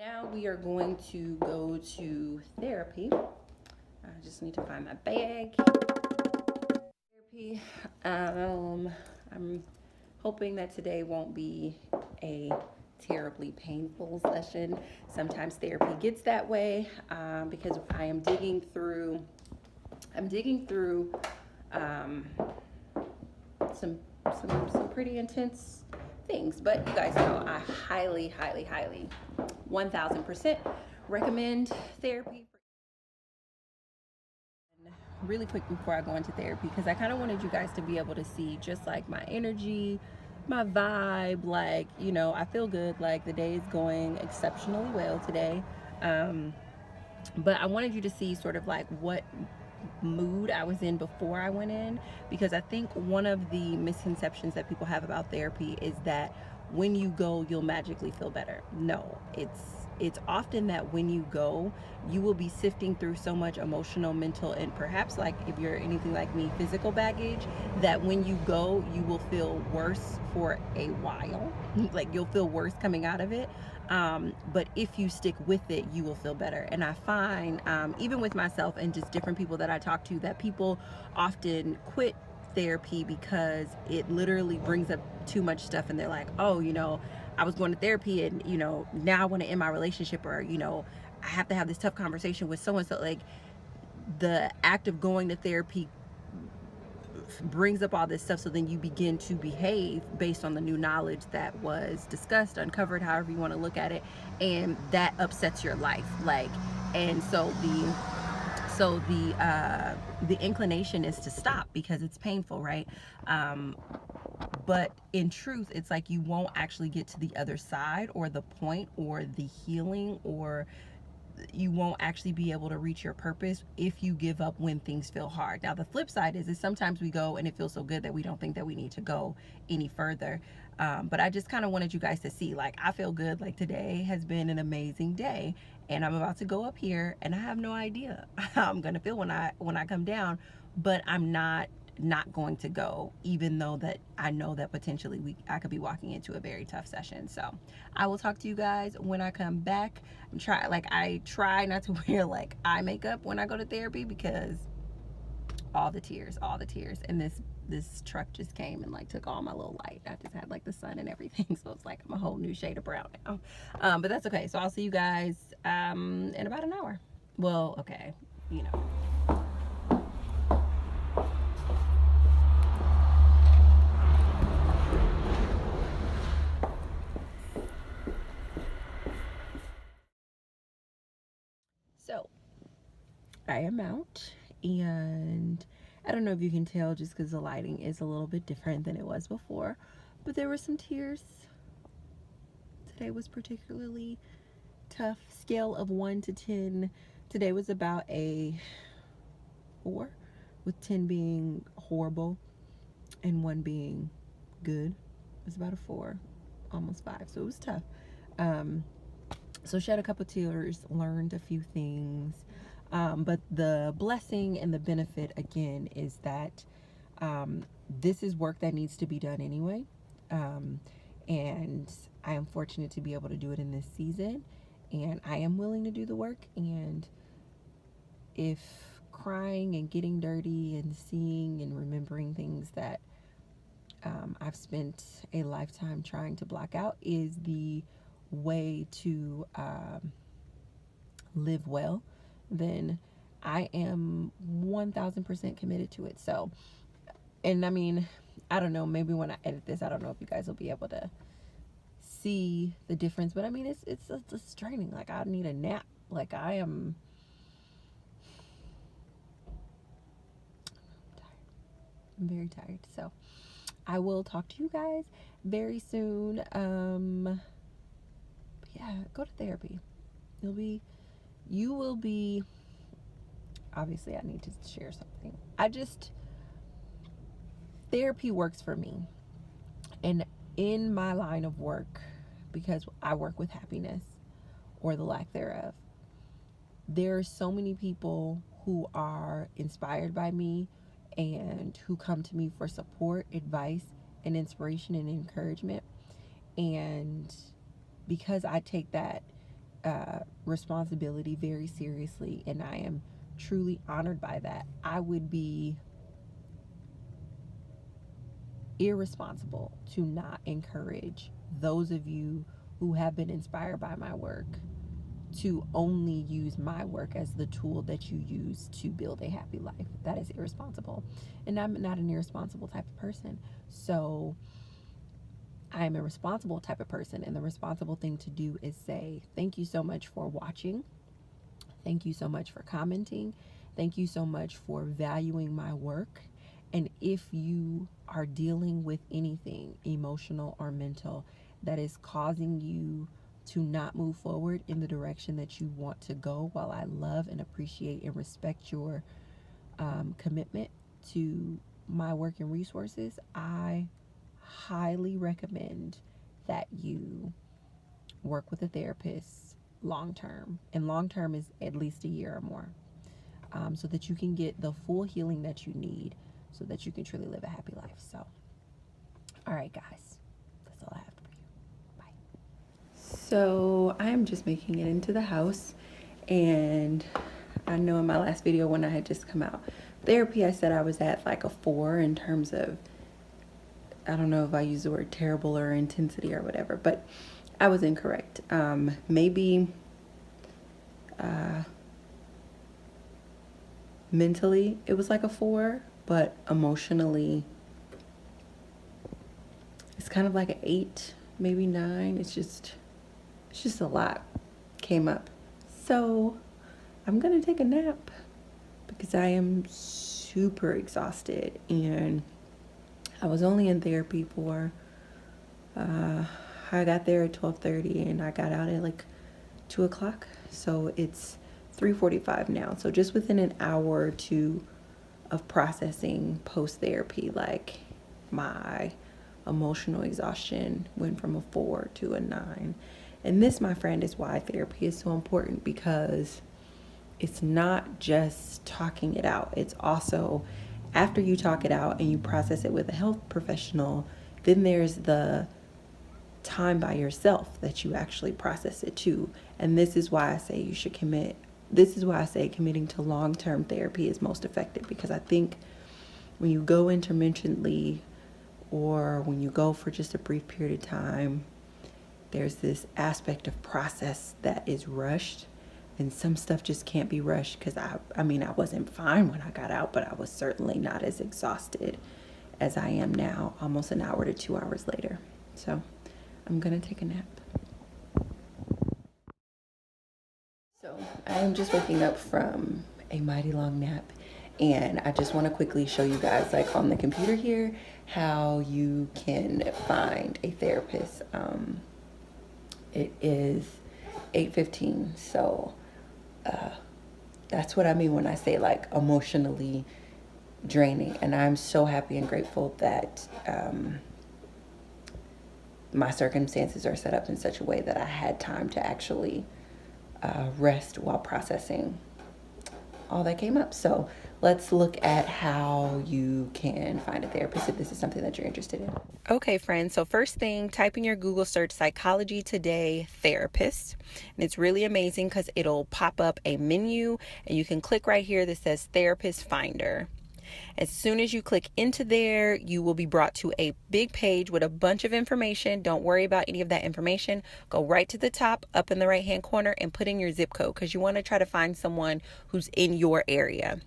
Now we are going to go to therapy. I just need to find my bag. Therapy. I'm hoping that today won't be a terribly painful session. Sometimes therapy gets that way because I am digging through. I'm digging through um, some pretty intense things. But you guys know I highly 1000% recommend therapy. Really quick before I go into therapy, because I kind of wanted you guys to be able to see just like my energy, my vibe, like, I feel good, like the day is going exceptionally well today. um, but I wanted you to see sort of like what mood I was in before I went in, because I think one of the misconceptions that people have about therapy is that when you go you'll magically feel better. No, it's often that when you go you will be sifting through so much emotional, mental, and perhaps, like, if you're anything like me, physical baggage, that when you go you will feel worse for a while. Like, you'll feel worse coming out of it. But if you stick with it, you will feel better. And I find, even with myself and just different people that I talk to, that people often quit therapy because it literally brings up too much stuff, and they're like, oh, I was going to therapy, and now I want to end my relationship, or I have to have this tough conversation with so and so. Like, the act of going to therapy brings up all this stuff, so then you begin to behave based on the new knowledge that was discussed, uncovered, however you want to look at it, and that upsets your life. Like, and so the inclination is to stop because it's painful, right? But in truth, it's like you won't actually get to the other side, or the point, or the healing, or you won't actually be able to reach your purpose if you give up when things feel hard. Now, the flip side is sometimes we go and it feels so good that we don't think that we need to go any further. But I just kind of wanted you guys to see, like, I feel good. Like, today has been an amazing day, and I'm about to go up here, and I have no idea how I'm gonna feel when I come down, but I'm not going to go, even though that I know that potentially I could be walking into a very tough session. So I will talk to you guys when I come back. I try not to wear like eye makeup when I go to therapy, because all the tears, and this truck just came and like took all my little light. I just had like the sun and everything, so it's like I'm a whole new shade of brown now. But that's okay. So I'll see you guys in about an hour. Well, okay, you know. So I am out, and I don't know if you can tell just because the lighting is a little bit different than it was before, but there were some tears. Today was particularly tough. Scale of 1 to 10. Today was about a 4, with 10 being horrible and 1 being good. It was about a 4, almost 5. So it was tough. So shed a couple tears, learned a few things. But the blessing and the benefit, again, is that this is work that needs to be done anyway. And I am fortunate to be able to do it in this season. And I am willing to do the work. And if crying and getting dirty and seeing and remembering things that I've spent a lifetime trying to block out is the way to live well, then I am 1000% committed to it. So, and I mean, I don't know, maybe when I edit this, I don't know if you guys will be able to see the difference, but I mean, it's draining. Like, I need a nap. Like, I'm tired. I'm very tired. So I will talk to you guys very soon. But yeah, go to therapy. You will be, obviously I need to share something. Therapy works for me. And in my line of work, because I work with happiness, or the lack thereof, there are so many people who are inspired by me and who come to me for support, advice, and inspiration and encouragement. And because I take that responsibility very seriously, and I am truly honored by that. I would be irresponsible to not encourage those of you who have been inspired by my work to only use my work as the tool that you use to build a happy life. That is irresponsible. And I'm not an irresponsible type of person. So I am a responsible type of person. And the responsible thing to do is say, thank you so much for watching. Thank you so much for commenting. Thank you so much for valuing my work. And if you are dealing with anything emotional or mental that is causing you to not move forward in the direction that you want to go, while I love and appreciate and respect your commitment to my work and resources, I highly recommend that you work with a therapist long term. And long term is at least a year or more, so that you can get the full healing that you need so that you can truly live a happy life. So, all right, guys, that's all I have for you. Bye. So I am just making it into the house, and I know in my last video when I had just come out therapy, I said I was at like a 4 in terms of, I don't know if I use the word terrible or intensity or whatever, but I was incorrect. Maybe mentally it was like a 4, but emotionally it's kind of like an 8, maybe 9. It's just a lot came up. So I'm gonna take a nap because I am super exhausted, and I was only in therapy for I got there at 12:30 and I got out at like 2 o'clock. So it's 3:45 now. So just within an hour or two of processing post-therapy, like my emotional exhaustion went from a 4 to a 9. And this, my friend, is why therapy is so important, because it's not just talking it out. It's also, after you talk it out and you process it with a health professional, then there's the time by yourself that you actually process it too. And this is why I say you should commit. This is why I say committing to long-term therapy is most effective, because I think when you go intermittently or when you go for just a brief period of time, there's this aspect of process that is rushed, and some stuff just can't be rushed, because I mean, I wasn't fine when I got out, but I was certainly not as exhausted as I am now, almost an hour to 2 hours later. So I'm gonna take a nap. So I am just waking up from a mighty long nap, and I just want to quickly show you guys, like on the computer here, how you can find a therapist. It is 8:15, so that's what I mean when I say like emotionally draining. And I'm so happy and grateful that my circumstances are set up in such a way that I had time to actually rest while processing all that came up. So let's look at how you can find a therapist if this is something that you're interested in. Okay, friends. So first thing, type in your Google search Psychology Today therapist. And it's really amazing because it'll pop up a menu and you can click right here that says Therapist Finder. As soon as you click into there, you will be brought to a big page with a bunch of information. Don't worry about any of that information. Go right to the top, up in the right-hand corner, and put in your zip code, because you want to try to find someone who's in your area.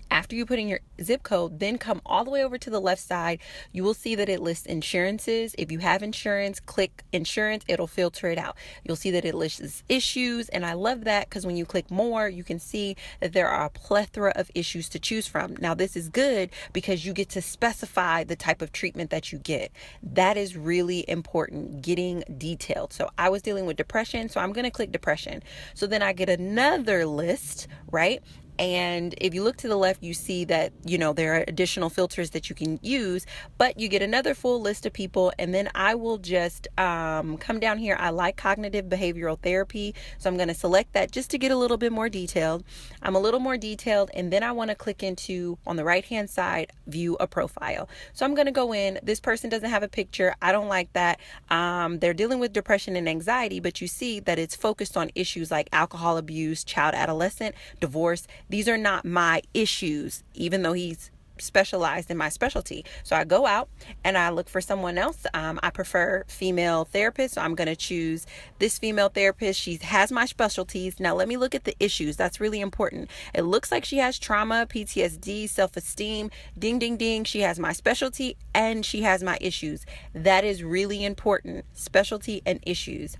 After you put in your zip code, then come all the way over to the left side. You will see that it lists insurances. If you have insurance, click insurance. It'll filter it out. You'll see that it lists issues. And I love that, because when you click more, you can see that there are a plethora of issues to choose from. Now, this is good because you get to specify the type of treatment that you get. That is really important, getting detailed. So I was dealing with depression, so I'm going to click depression. So then I get another list, right? And if you look to the left, you see that, there are additional filters that you can use, but you get another full list of people. And then I will just come down here. I like cognitive behavioral therapy, so I'm going to select that just to get a little bit more detailed. I'm a little more detailed, and then I want to click into, on the right hand side, view a profile. So I'm going to go in. This person doesn't have a picture. I don't like that. They're dealing with depression and anxiety, but you see that it's focused on issues like alcohol abuse, child adolescent, divorce. These are not my issues, even though he's specialized in my specialty. So I go out and I look for someone else. I prefer female therapists, so I'm going to choose this female therapist. She has my specialties. Now let me look at the issues. That's really important. It looks like she has trauma, PTSD, self-esteem. Ding, ding, ding. She has my specialty and she has my issues. That is really important. Specialty and issues.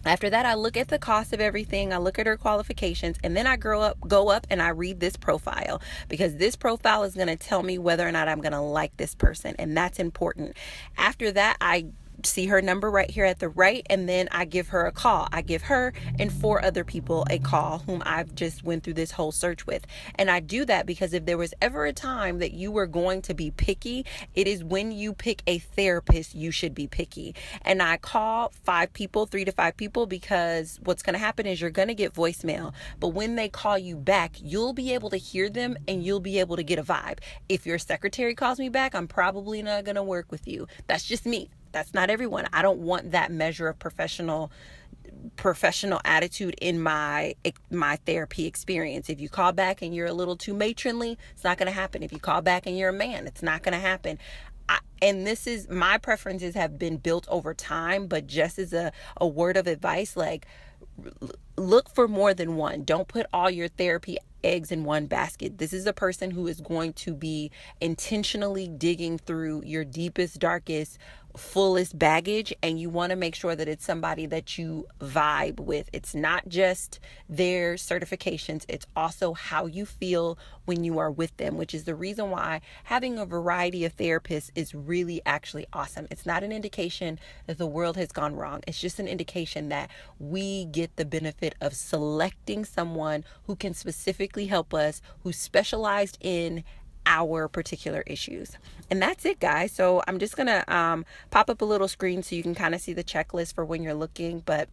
After that, I look at the cost of everything. I look at her qualifications, and then I go up and I read this profile, because this profile is going to tell me whether or not I'm going to like this person. And that's important. After that, I see her number right here at the right, and then I give her a call. I give her and 4 other people a call whom I've just went through this whole search with. And I do that because if there was ever a time that you were going to be picky, it is when you pick a therapist. You should be picky. And I call 5 people, 3 to 5 people, because what's going to happen is you're going to get voicemail, but when they call you back, you'll be able to hear them and you'll be able to get a vibe. If your secretary calls me back, I'm probably not going to work with you. That's just me. That's not everyone. I don't want that measure of professional attitude in my therapy experience. If you call back and you're a little too matronly, it's not going to happen. If you call back and you're a man, it's not going to happen. And this is, my preferences have been built over time, but just as a word of advice, like, look for more than one. Don't put all your therapy eggs in one basket. This is a person who is going to be intentionally digging through your deepest, darkest, fullest baggage, and you want to make sure that it's somebody that you vibe with. It's not just their certifications, it's also how you feel when you are with them, which is the reason why having a variety of therapists is really actually awesome. It's not an indication that the world has gone wrong. It's just an indication that we get the benefit of selecting someone who can specifically help us, who's specialized in our particular issues. And that's it, guys. So I'm just gonna pop up a little screen so you can kind of see the checklist for when you're looking, but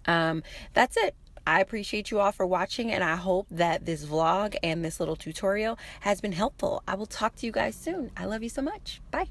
that's it. I appreciate you all for watching, and I hope that this vlog and this little tutorial has been helpful. I will talk to you guys soon. I love you so much. Bye.